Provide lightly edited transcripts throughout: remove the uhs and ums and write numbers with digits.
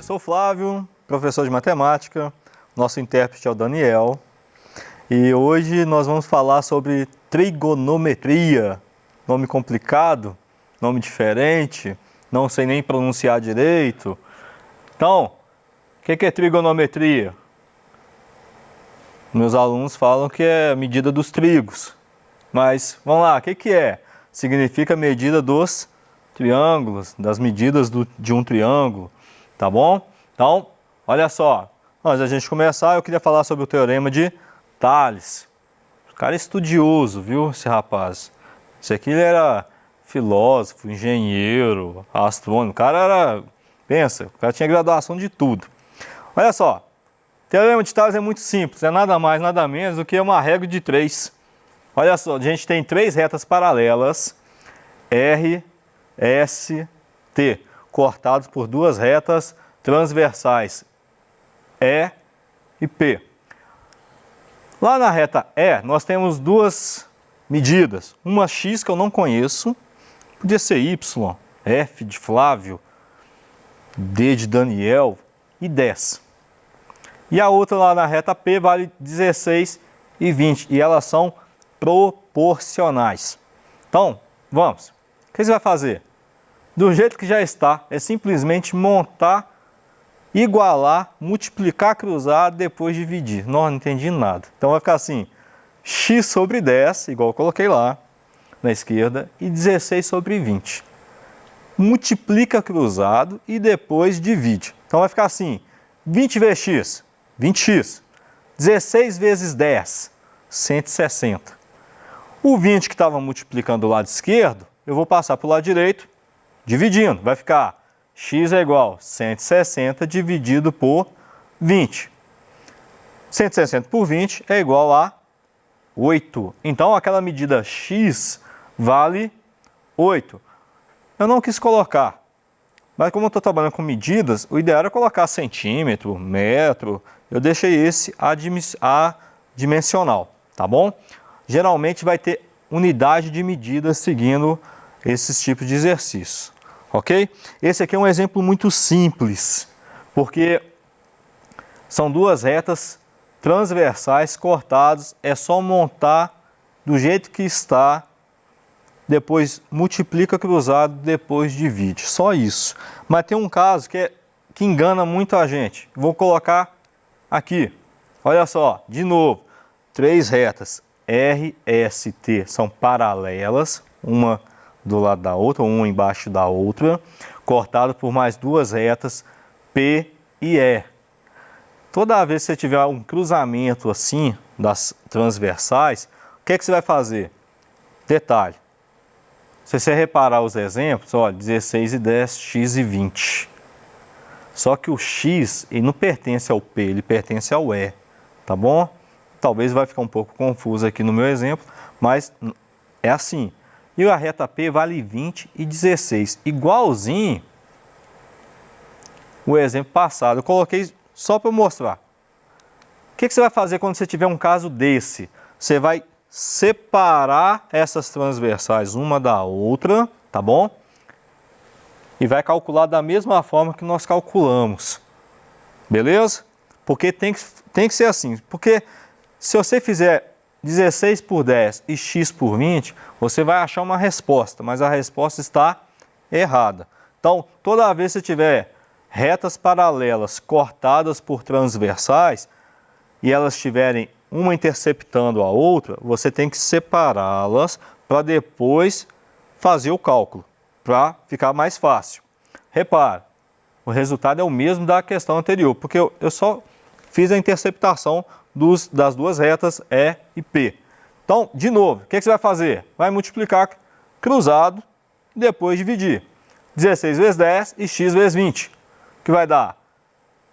sou o Flávio, professor de matemática, nosso intérprete é o Daniel e hoje nós vamos falar sobre trigonometria, nome complicado, nome diferente, não sei nem pronunciar direito. Então, o que é trigonometria? Meus alunos falam que é a medida dos trigos, mas vamos lá, o que é? Significa medida dos triângulos, das medidas de um triângulo, tá bom? Então, olha só, antes da gente começar, eu queria falar sobre o teorema de Tales. O cara é estudioso, viu, esse rapaz? Esse aqui ele era filósofo, engenheiro, astrônomo, o cara era, pensa, o cara tinha graduação de tudo. Olha só, o teorema de Tales é muito simples, é nada mais, nada menos do que uma regra de 3. Olha só, a gente tem 3 retas paralelas, R, S, T, cortados por 2 retas transversais, E e P. Lá na reta E, nós temos 2 medidas. Uma X que eu não conheço, podia ser Y, F de Flávio, D de Daniel e 10. E a outra lá na reta P vale 16 e 20, e elas são proporcionais. Então, vamos. O que você vai fazer? Do jeito que já está, é simplesmente montar, igualar, multiplicar cruzado, depois dividir. Não entendi nada. Então vai ficar assim, x sobre 10, igual eu coloquei lá na esquerda, e 16 sobre 20. Multiplica cruzado e depois divide. Então vai ficar assim, 20 vezes x, 20x. 16 vezes 10, 160. O 20 que estava multiplicando do lado esquerdo, eu vou passar para o lado direito, dividindo. Vai ficar x é igual a 160 dividido por 20. 160 por 20 é igual a 8. Então, aquela medida x vale 8. Eu não quis colocar, mas como eu estou trabalhando com medidas, o ideal era colocar centímetro, metro. Eu deixei esse adimensional, tá bom? Geralmente vai ter unidade de medida seguindo esses tipos de exercícios, ok? Esse aqui é um exemplo muito simples, porque são 2 retas transversais cortadas, é só montar do jeito que está, depois multiplica cruzado, depois divide, só isso. Mas tem um caso que engana muito a gente, vou colocar aqui, olha só, de novo, 3 retas R, S, T são paralelas, uma do lado da outra, uma embaixo da outra, cortado por mais 2 retas P e E. Toda vez que você tiver um cruzamento assim, das transversais, o que você vai fazer? Detalhe, se você reparar os exemplos, olha, 16 e 10, x e 20. Só que o x, ele não pertence ao P, ele pertence ao E, tá bom? Talvez vai ficar um pouco confuso aqui no meu exemplo, mas é assim. E a reta P vale 20 e 16, igualzinho o exemplo passado. Eu coloquei só para mostrar. O que você vai fazer quando você tiver um caso desse? Você vai separar essas transversais uma da outra, tá bom? E vai calcular da mesma forma que nós calculamos, beleza? Porque tem que ser assim, porque se você fizer 16 por 10 e x por 20, você vai achar uma resposta, mas a resposta está errada. Então, toda vez que você tiver retas paralelas cortadas por transversais e elas estiverem uma interceptando a outra, você tem que separá-las para depois fazer o cálculo, para ficar mais fácil. Repara, o resultado é o mesmo da questão anterior, porque eu só fiz a interceptação das 2 retas E e P. Então, de novo, o que você vai fazer? Vai multiplicar cruzado e depois dividir. 16 vezes 10 e x vezes 20, que vai dar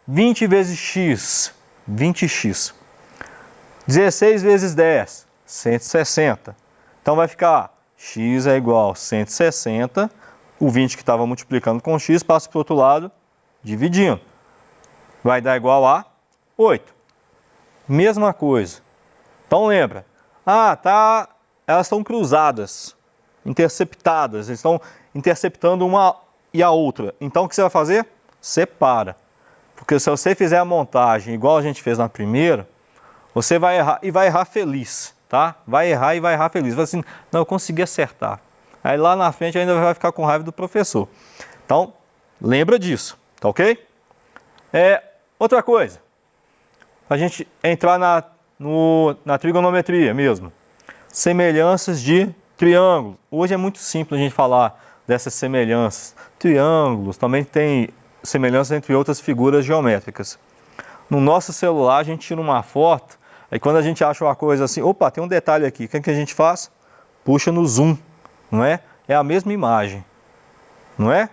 20 vezes x, 20x. 16 vezes 10, 160. Então vai ficar x é igual a 160, o 20 que estava multiplicando com x passa para o outro lado, dividindo. Vai dar igual a 8. Mesma coisa. Então lembra, elas estão cruzadas, interceptadas, eles estão interceptando uma e a outra. Então o que você vai fazer? Separa. Porque se você fizer a montagem igual a gente fez na primeira, você vai errar e vai errar feliz, tá? Vai errar e vai errar feliz. Vai assim, não, eu consegui acertar. Aí lá na frente ainda vai ficar com raiva do professor. Então, lembra disso, tá ok? Outra coisa, a gente entrar na trigonometria mesmo. Semelhanças de triângulos. Hoje é muito simples a gente falar dessas semelhanças. Triângulos, também tem semelhanças entre outras figuras geométricas. No nosso celular a gente tira uma foto, aí quando a gente acha uma coisa assim, opa, tem um detalhe aqui, o que a gente faz? Puxa no zoom, não é? É a mesma imagem, não é?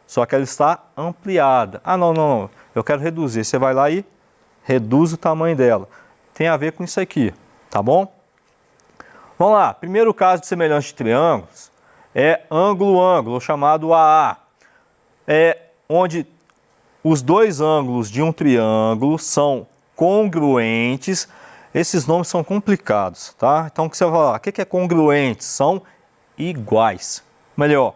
Só que ela está ampliada. Ah, não, eu quero reduzir. Você vai lá e reduz o tamanho dela. Tem a ver com isso aqui, tá bom? Vamos lá, primeiro caso de semelhança de triângulos é ângulo-ângulo, chamado AA. É onde os dois ângulos de um triângulo são congruentes. Esses nomes são complicados, tá? Então, o que você vai falar? O que é congruentes? São iguais. Melhor,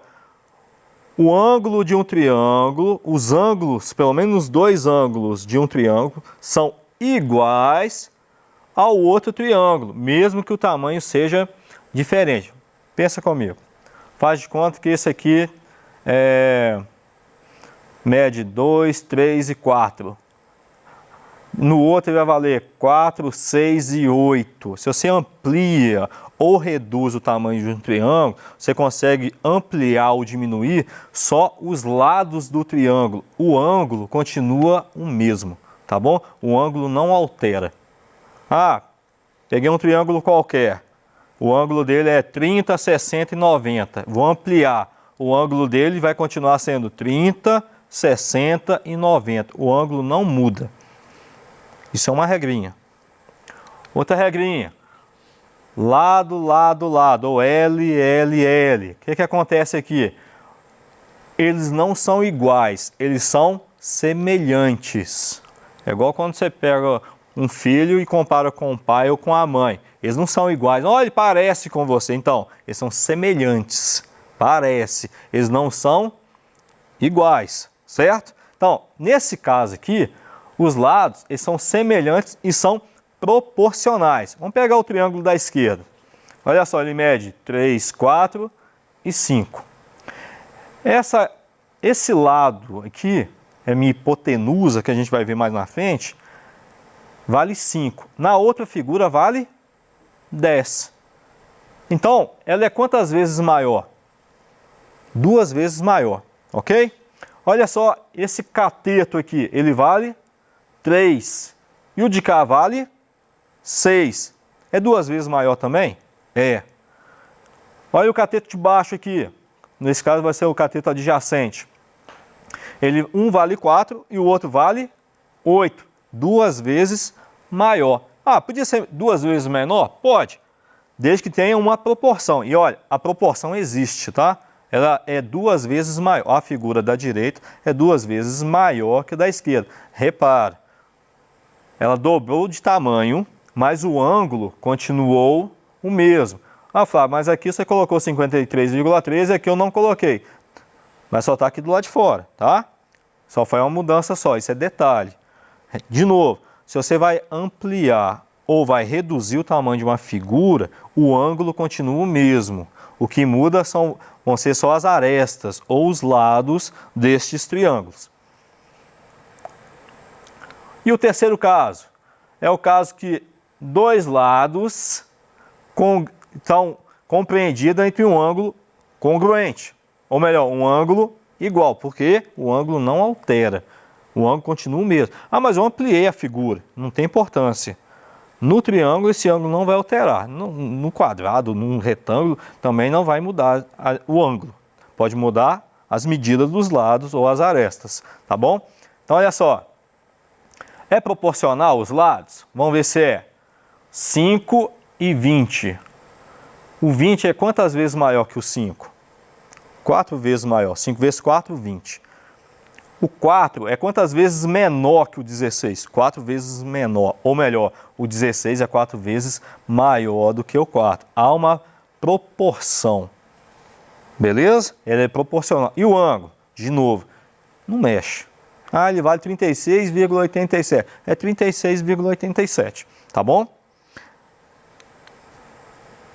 o ângulo de um triângulo, os ângulos, pelo menos dois ângulos de um triângulo, são iguais ao outro triângulo, mesmo que o tamanho seja diferente. Pensa comigo. Faz de conta que esse aqui mede 2, 3 e 4. No outro ele vai valer 4, 6 e 8. Se você amplia ou reduz o tamanho de um triângulo, você consegue ampliar ou diminuir só os lados do triângulo. O ângulo continua o mesmo, tá bom? O ângulo não altera. Ah, peguei um triângulo qualquer. O ângulo dele é 30, 60 e 90. Vou ampliar. O ângulo dele vai continuar sendo 30, 60 e 90. O ângulo não muda. Isso é uma regrinha. Outra regrinha. Lado, lado, lado. Ou L, L, L. O que acontece aqui? Eles não são iguais. Eles são semelhantes. É igual quando você pega um filho e compara com o pai ou com a mãe. Eles não são iguais. Olha, ele parece com você. Então, eles são semelhantes. Parece. Eles não são iguais, certo? Então, nesse caso aqui, os lados eles são semelhantes e são proporcionais. Vamos pegar o triângulo da esquerda. Olha só, ele mede 3, 4 e 5. Esse lado aqui, é minha hipotenusa, que a gente vai ver mais na frente, vale 5. Na outra figura vale 10. Então, ela é quantas vezes maior? 2 vezes maior, ok? Olha só, esse cateto aqui, ele vale 3. E o de cá vale 6. É 2 vezes maior também? É. Olha o cateto de baixo aqui. Nesse caso vai ser o cateto adjacente. Um vale 4 e o outro vale 8. 2 vezes maior. Ah, podia ser 2 vezes menor? Pode. Desde que tenha uma proporção. E olha, a proporção existe, tá? Ela é 2 vezes maior. A figura da direita é 2 vezes maior que a da esquerda. Repara, ela dobrou de tamanho, mas o ângulo continuou o mesmo. Ah, Flávio, mas aqui você colocou 53,3 e aqui eu não coloquei. Mas só está aqui do lado de fora, tá? Só foi uma mudança só, isso é detalhe. De novo, se você vai ampliar ou vai reduzir o tamanho de uma figura, o ângulo continua o mesmo. O que muda vão ser só as arestas ou os lados destes triângulos. E o terceiro caso? É o caso que dois lados estão compreendidos entre um ângulo congruente. Ou melhor, um ângulo igual, porque o ângulo não altera. O ângulo continua o mesmo. Ah, mas eu ampliei a figura. Não tem importância. No triângulo, esse ângulo não vai alterar. No quadrado, num retângulo, também não vai mudar o ângulo. Pode mudar as medidas dos lados ou as arestas, tá bom? Então, olha só. É proporcional os lados? Vamos ver se é 5 e 20. O 20 é quantas vezes maior que o 5? 4 vezes maior. 5 vezes 4, 20. O 4 é quantas vezes menor que o 16? 4 vezes menor. Ou melhor, o 16 é 4 vezes maior do que o 4. Há uma proporção. Beleza? Ele é proporcional. E o ângulo? De novo, não mexe. Ah, ele vale 36,87. É 36,87, tá bom?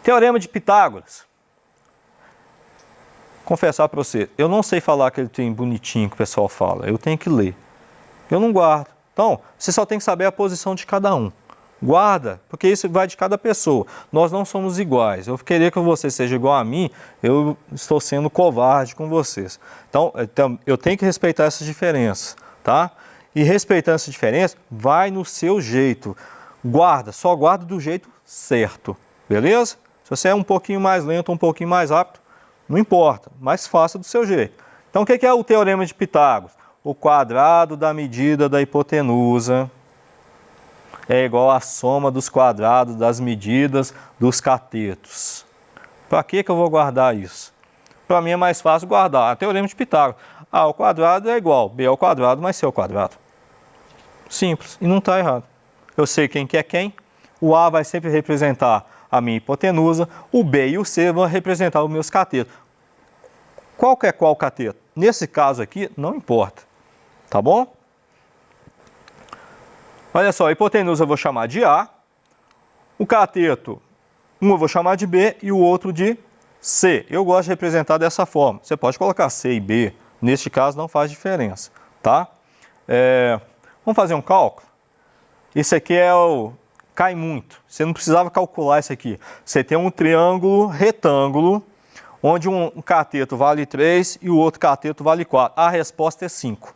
Teorema de Pitágoras. Confessar para você, eu não sei falar aquele trem bonitinho que o pessoal fala, eu tenho que ler. Eu não guardo. Então, você só tem que saber a posição de cada um. Guarda, porque isso vai de cada pessoa. Nós não somos iguais. Eu queria que você seja igual a mim, eu estou sendo covarde com vocês. Então eu tenho que respeitar essas diferenças, tá? E respeitando essa diferença, vai no seu jeito. Guarda, só guarda do jeito certo, beleza? Se você é um pouquinho mais lento, um pouquinho mais rápido, não importa, mas faça do seu jeito. Então o que é o Teorema de Pitágoras? O quadrado da medida da hipotenusa é igual à soma dos quadrados das medidas dos catetos. Para que eu vou guardar isso? Para mim é mais fácil guardar o Teorema de Pitágoras. A ao quadrado é igual B ao quadrado mais C ao quadrado. Simples, e não está errado. Eu sei quem que é quem. O A vai sempre representar a minha hipotenusa. O B e o C vão representar os meus catetos. Qual que é qual cateto? Nesse caso aqui, não importa. Tá bom? Olha só, a hipotenusa eu vou chamar de A, o cateto, um eu vou chamar de B e o outro de C. Eu gosto de representar dessa forma. Você pode colocar C e B, neste caso não faz diferença, tá? Vamos fazer um cálculo? Esse aqui cai muito, você não precisava calcular isso aqui. Você tem um triângulo retângulo, onde um cateto vale 3 e o outro cateto vale 4. A resposta é 5.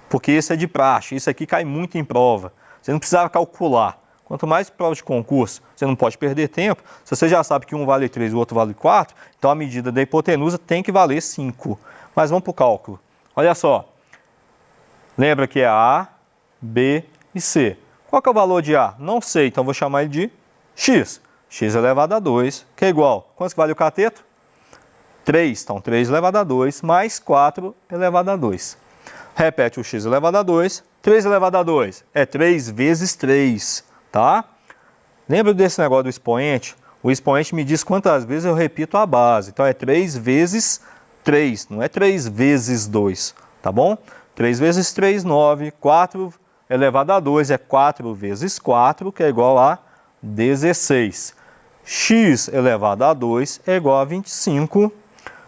Porque isso é de praxe, isso aqui cai muito em prova. Você não precisava calcular. Quanto mais prova de concurso, você não pode perder tempo. Se você já sabe que um vale 3 e o outro vale 4, então a medida da hipotenusa tem que valer 5. Mas vamos para o cálculo. Olha só. Lembra que é A, B e C. Qual que é o valor de A? Não sei, então vou chamar ele de X. X elevado a 2, que é igual. Quanto que vale o cateto? 3. Então 3 elevado a 2 mais 4 elevado a 2. Repete o x elevado a 2. 3 elevado a 2 é 3 vezes 3, tá? Lembra desse negócio do expoente? O expoente me diz quantas vezes eu repito a base. Então é 3 vezes 3, não é 3 vezes 2, tá bom? 3 vezes 3, 9. 4 elevado a 2 é 4 vezes 4, que é igual a 16. X elevado a 2 é igual a 25.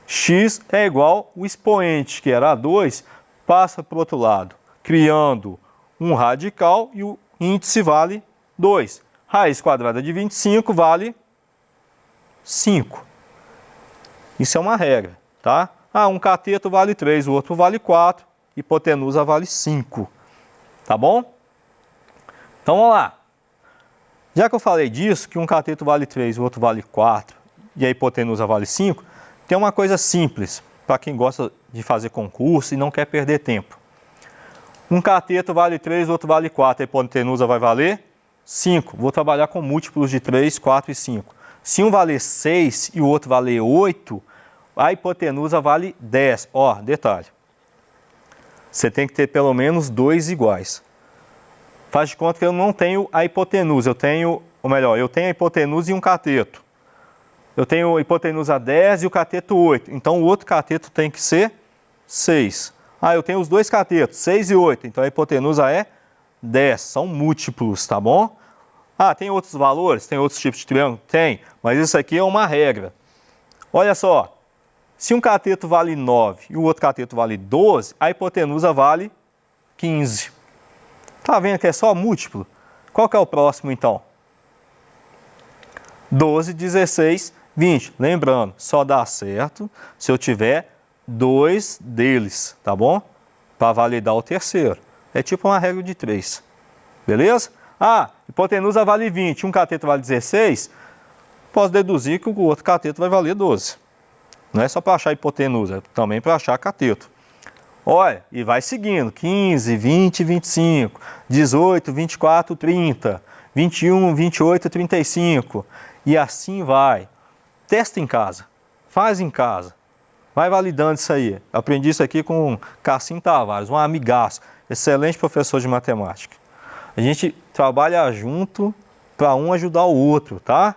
X é igual o expoente, que era 2, passa para o outro lado, criando um radical e o índice vale 2. Raiz quadrada de 25 vale 5. Isso é uma regra, tá? Um cateto vale 3, o outro vale 4, hipotenusa vale 5. Tá bom? Então vamos lá. Já que eu falei disso, que um cateto vale 3, o outro vale 4 e a hipotenusa vale 5, tem uma coisa simples para quem gosta de fazer concurso e não quer perder tempo. Um cateto vale 3, o outro vale 4, a hipotenusa vai valer 5. Vou trabalhar com múltiplos de 3, 4 e 5. Se um valer 6 e o outro valer 8, a hipotenusa vale 10. Ó, detalhe. Você tem que ter pelo menos 2 iguais. Faz de conta que eu não tenho a hipotenusa, eu tenho a hipotenusa e um cateto. Eu tenho a hipotenusa 10 e o cateto 8. Então o outro cateto tem que ser 6. Eu tenho os dois catetos, 6 e 8. Então a hipotenusa é 10. São múltiplos, tá bom? Tem outros valores? Tem outros tipos de triângulo? Tem. Mas isso aqui é uma regra. Olha só. Se um cateto vale 9 e o outro cateto vale 12, a hipotenusa vale 15. Tá vendo que é só múltiplo? Qual que é o próximo então? 12, 16, 20. Lembrando, só dá certo se eu tiver 2 deles, tá bom? Para validar o terceiro. É tipo uma regra de 3. Beleza? Hipotenusa vale 20, um cateto vale 16. Posso deduzir que o outro cateto vai valer 12. Não é só para achar hipotenusa, é também para achar cateto. Olha, e vai seguindo. 15, 20, 25, 18, 24, 30, 21, 28, 35. E assim vai. Testa em casa. Faz em casa. Vai validando isso aí. Aprendi isso aqui com Cassim Tavares, um amigaço. Excelente professor de matemática. A gente trabalha junto para um ajudar o outro, tá?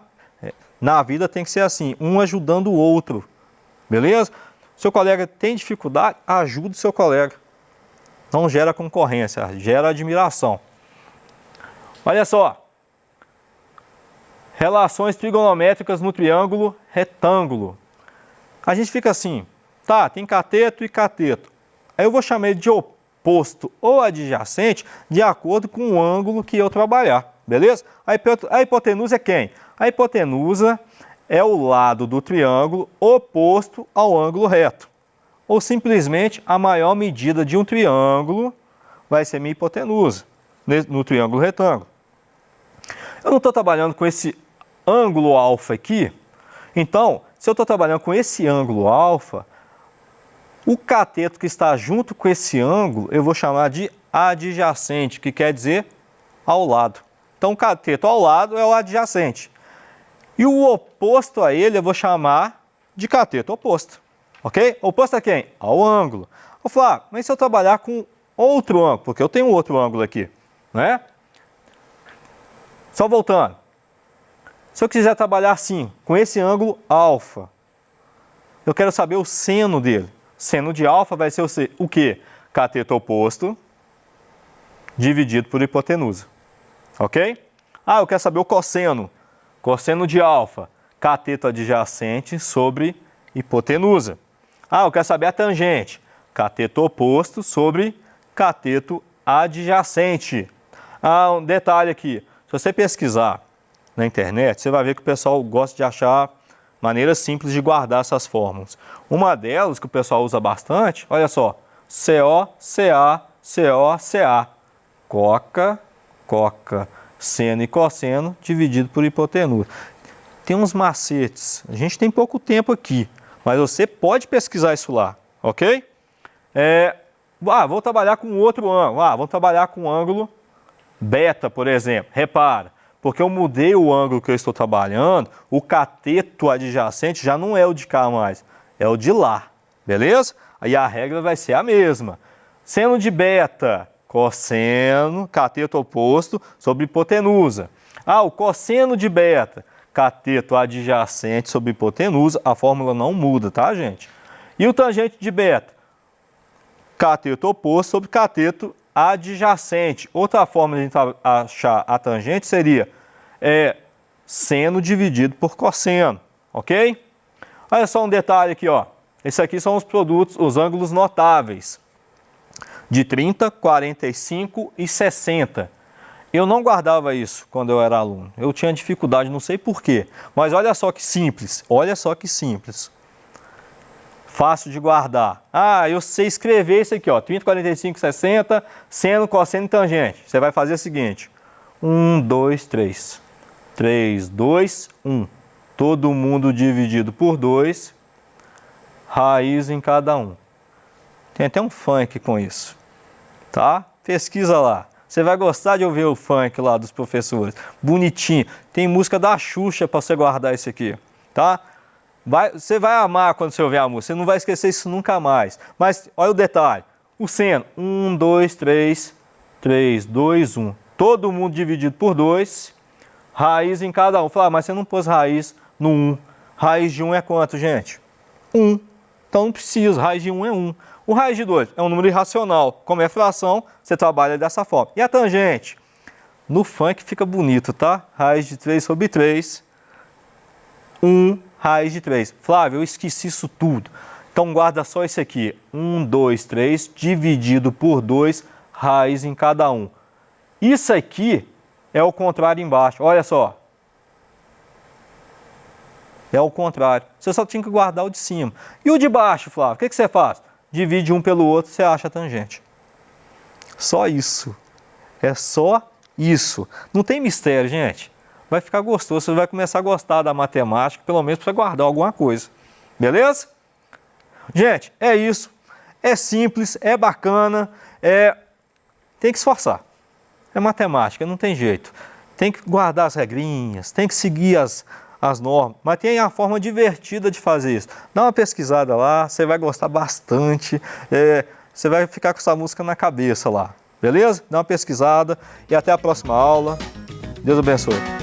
Na vida tem que ser assim, um ajudando o outro. Beleza? Seu colega tem dificuldade, ajude o seu colega. Não gera concorrência, gera admiração. Olha só. Relações trigonométricas no triângulo retângulo. A gente fica assim, tá, tem cateto e cateto. Aí eu vou chamar ele de oposto ou adjacente de acordo com o ângulo que eu trabalhar, beleza? A hipotenusa é quem? A hipotenusa é o lado do triângulo oposto ao ângulo reto. Ou simplesmente a maior medida de um triângulo vai ser minha hipotenusa no triângulo retângulo. Eu não estou trabalhando com esse ângulo alfa aqui, então, se eu estou trabalhando com esse ângulo alfa, o cateto que está junto com esse ângulo, eu vou chamar de adjacente, que quer dizer ao lado. Então, o cateto ao lado é o adjacente. E o oposto a ele eu vou chamar de cateto oposto. Ok? Oposto a quem? Ao ângulo. Vou falar, mas se eu trabalhar com outro ângulo, porque eu tenho outro ângulo aqui, né? Só voltando. Se eu quiser trabalhar assim, com esse ângulo alfa, eu quero saber o seno dele. Seno de alfa vai ser o quê? Cateto oposto dividido por hipotenusa. Ok? Ah, eu quero saber o cosseno. Cosseno de alfa, cateto adjacente sobre hipotenusa. Ah, eu quero saber a tangente. Cateto oposto sobre cateto adjacente. Ah, um detalhe aqui. Se você pesquisar na internet, você vai ver que o pessoal gosta de achar maneiras simples de guardar essas fórmulas. Uma delas que o pessoal usa bastante, olha só, CO, CA, CO, CA. Coca, coca, seno e cosseno dividido por hipotenusa. Tem uns macetes, a gente tem pouco tempo aqui, mas você pode pesquisar isso lá, ok? Vou trabalhar com outro ângulo, vamos trabalhar com o ângulo beta, por exemplo. Repara, porque eu mudei o ângulo que eu estou trabalhando, o cateto adjacente já não é o de cá mais, é o de lá, beleza? Aí a regra vai ser a mesma. Seno de beta, cosseno, cateto oposto sobre hipotenusa. Ah, o cosseno de beta, cateto adjacente sobre hipotenusa, a fórmula não muda, tá, gente? E o tangente de beta, cateto oposto sobre cateto adjacente. Outra forma de a gente achar a tangente seria seno dividido por cosseno, ok? Olha só um detalhe aqui, ó. Esses aqui são os produtos, os ângulos notáveis, de 30, 45 e 60. Eu não guardava isso quando eu era aluno. Eu tinha dificuldade, não sei porquê. Mas olha só que simples, olha só que simples. Fácil de guardar. Ah, eu sei escrever isso aqui, ó, 30, 45, 60, seno, cosseno e tangente. Você vai fazer o seguinte, 1, 2, 3. 3, 2, 1. Todo mundo dividido por 2, raiz em cada um. Tem até um funk com isso, tá? Pesquisa lá. Você vai gostar de ouvir o funk lá dos professores. Bonitinho. Tem música da Xuxa para você guardar isso aqui, tá? Você vai amar quando você ouvir a música, você não vai esquecer isso nunca mais. Mas olha o detalhe, o seno, 1, 2, 3, 3, 2, 1. Todo mundo dividido por 2, raiz em cada um. Fala, mas você não pôs raiz no 1. Raiz de 1 é quanto, gente? 1. Então não precisa, raiz de 1 é 1. O raiz de 2 é um número irracional. Como é fração, você trabalha dessa forma. E a tangente? No funk fica bonito, tá? Raiz de 3 sobre 3, 1, raiz de 3. Flávio, eu esqueci isso tudo. Então guarda só isso aqui. 1, 2, 3, dividido por 2, raiz em cada um. Isso aqui é o contrário embaixo. Olha só. É o contrário. Você só tinha que guardar o de cima. E o de baixo, Flávio? O que você faz? Divide um pelo outro, você acha a tangente. Só isso. É só isso. Não tem mistério, gente. Vai ficar gostoso. Você vai começar a gostar da matemática, pelo menos para guardar alguma coisa. Beleza? Gente, é isso. É simples, é bacana, tem que esforçar. É matemática, não tem jeito. Tem que guardar as regrinhas, tem que seguir as normas, mas tem a forma divertida de fazer isso. Dá uma pesquisada lá, você vai gostar bastante, você vai ficar com essa música na cabeça lá, beleza? Dá uma pesquisada e até a próxima aula. Deus abençoe.